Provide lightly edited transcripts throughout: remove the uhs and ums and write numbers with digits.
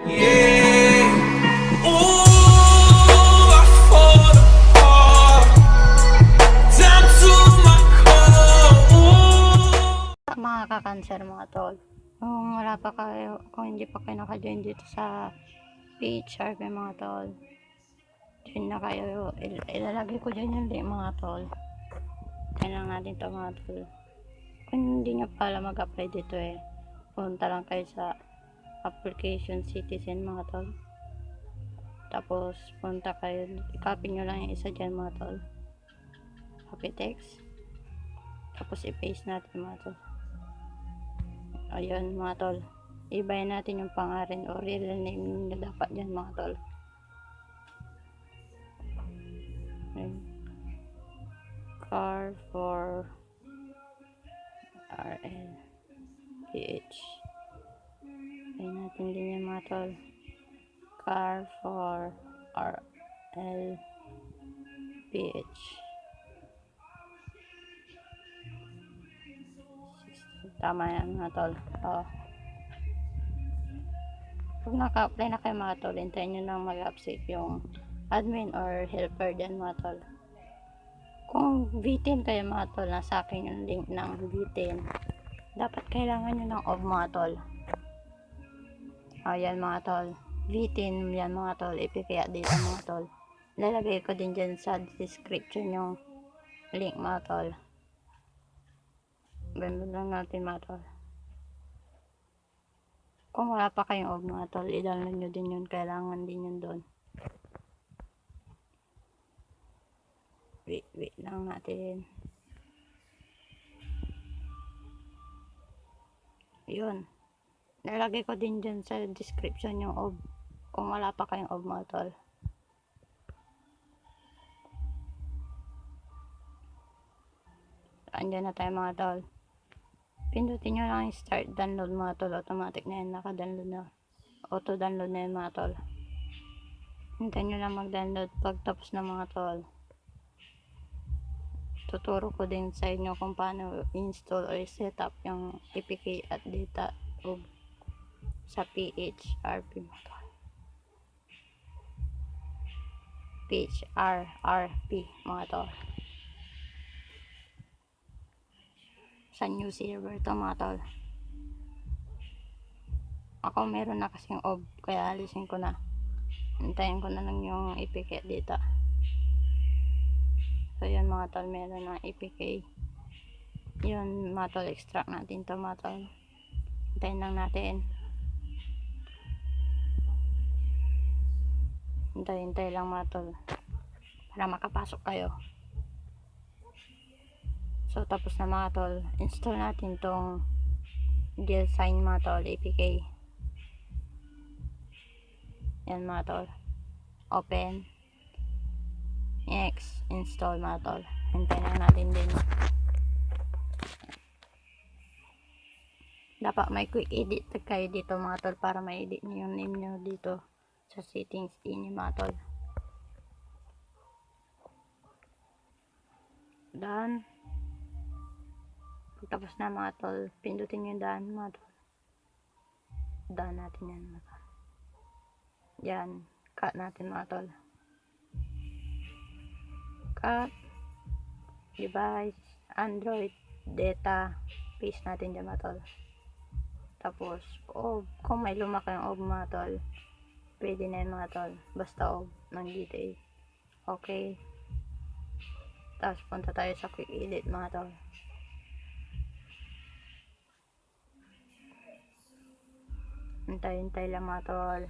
Yeah. Ooh, I fall apart down to my core. Ooh. Mga ka-cancer mga tol, kung wala pa kayo, kung hindi pa kayo naka-join dito sa PHRP mga tol, join na kayo. Ilalagay ko dyan yung link mga tol. Kailangan natin to mga tol. Kung hindi nyo pala mag-apply dito punta lang kayo sa application Citizen mga tol. Tapos punta kayo, copy nyo lang yung isa dyan mga tol, copy text, tapos i-paste natin mga tol. Ayun mga tol, ibayin natin yung pangalan o real name na dapat dyan mga tol. Ayun. Car for RL PH. Ibayin natin din yan mga tol. Car for RL PH. Tama yan mga tol. Kung naka-apply na kayo mga tol, hintayin nyo nang mag-update yung admin or helper dyan mga tol. Kung V10 kayo mga tol, nasa akin yung link ng V10. Dapat kailangan nyo ng OB mga tol. Ayan mga tol, V10 yan mga tol, ipikaya dito mga tol. Lalagay ko din dyan sa description yung link mga tol. Ganun lang natin mga tol. Kung wala pa kayong OB mga tol, i-download nyo din yun. Kailangan din yun doon. Wait lang natin. Yun. Nalagay ko din dyan sa description yung OB. Kung wala pa kayong OB mga tol. Andyan na tayo mga tol. Pindutin nyo lang yung start download mga tol. Automatic na yan. Naka-download na. Auto-download na yan mga tol. Hintayin nyo lang mag-download. Pagtapos na mga tol, tuturo ko din sa inyo kung paano install or setup yung APK at data sa PHRP mga tol. PHRP mga tol. Sa new server to mga tol. Ako meron na kasing OB, kaya alisin ko na. Hintayin ko na lang yung APK data. So yun mga tol, meron na APK. Yun mga tol, extract natin to mga tol. Hintayin lang natin. Hintay lang mga tol, para makapasok kayo. So tapos na mga tol, install natin tong DealSign mga tol, APK. Yan mga tol, open, next, install mga tol. Hintayin lang natin din. Dapat may quick edit kayo dito mga tol, para ma-edit nyo yung name nyo dito sa settings din mga tol. Done. Tapos na mga tol, pindutin yung done mga tol. Done natin yan mga tol. Yan, cut natin mga tol. Cut, device, Android, data, paste natin dyan mga tol. Tapos, kung may lumaki yung OB mga tol, pwede na yun mga tol. Basta OB ng detail. Okay. Tapos punta tayo sa quick edit mga tol. Hintay lang mga tol.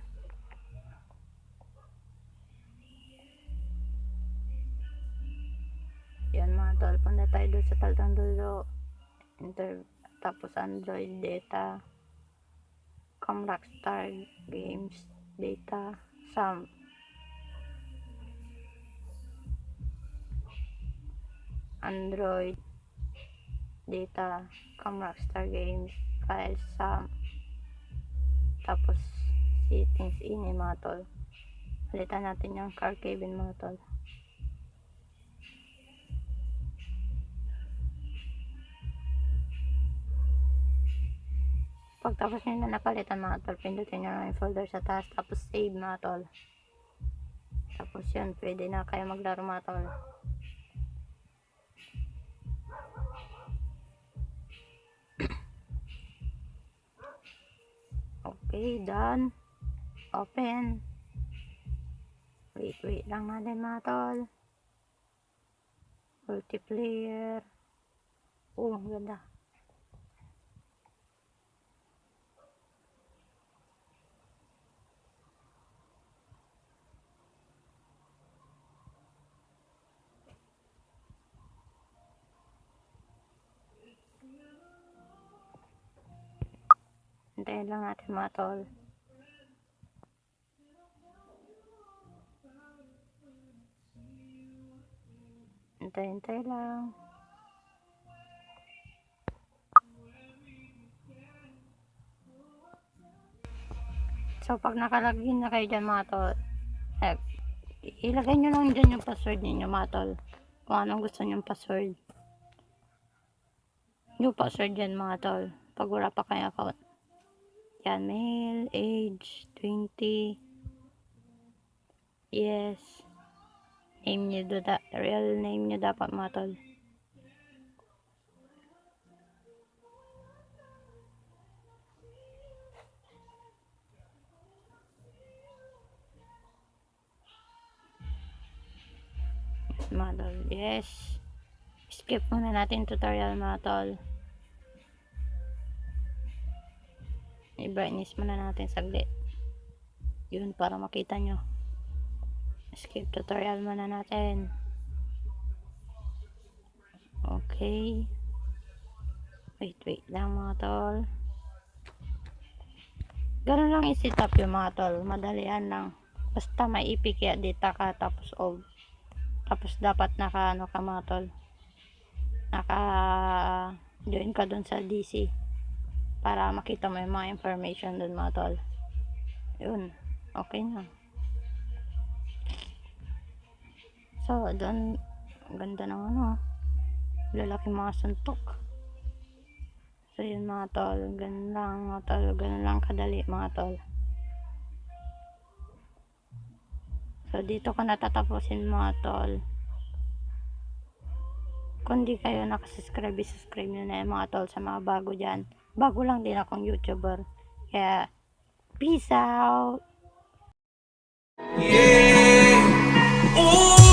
Yan mga tol, punta tayo doon sa taldang dulo. Tapos Android data, Rockstar Games data, SAM. Android data, Rockstar Games, file SAM. Tapos settings ini mga tol. Palitan natin yung car cabin mga tol. Pagtapos nyo na napalitan mga tol, pindutin nyo lang yung folder sa taas, tapos save mga tol. Tapos yun, pwede na kayo maglaro mga tol. Okay, done. Open. Wait lang natin mga tol. Multiplayer. Oh, ang ganda. Hintayin lang natin mga tol. Hintay lang. So, pag nakalagin na kayo dyan mga tol, ilagay nyo lang dyan yung password ninyo mga tol. Kung anong gusto nyo yung password. Yung password dyan mga tol. Pag wala pa kayo account. Yan, male, age, 20. Yes. Name nyo real name nyo dapat mga tol. Mga tol, yes. Skip muna natin tutorial mga tol. I-brightness muna natin saglit. Yun, para makita nyo. Skip tutorial muna natin. Okay. Wait lang mga tol. Ganun lang i-set up yung mga tol. Madalian lang. Basta maipik ya data ka tapos tapos dapat naka ano ka mga tol. Naka join ka dun sa DC para makita mo yung mga information dun mga tol. Yun. Okay na. So, dun ang ganda ng ano. Lalaki mga suntok. So, yun mga tol. Ganun lang mga tol. Ganun lang kadali mga tol. So, dito ko natatapusin mga tol. Kung di kayo nakasubscribe, subscribe nyo na yung mga tol sa mga bago dyan. Bago lang din akong YouTuber. Kaya, peace out! Yeah. Ooh.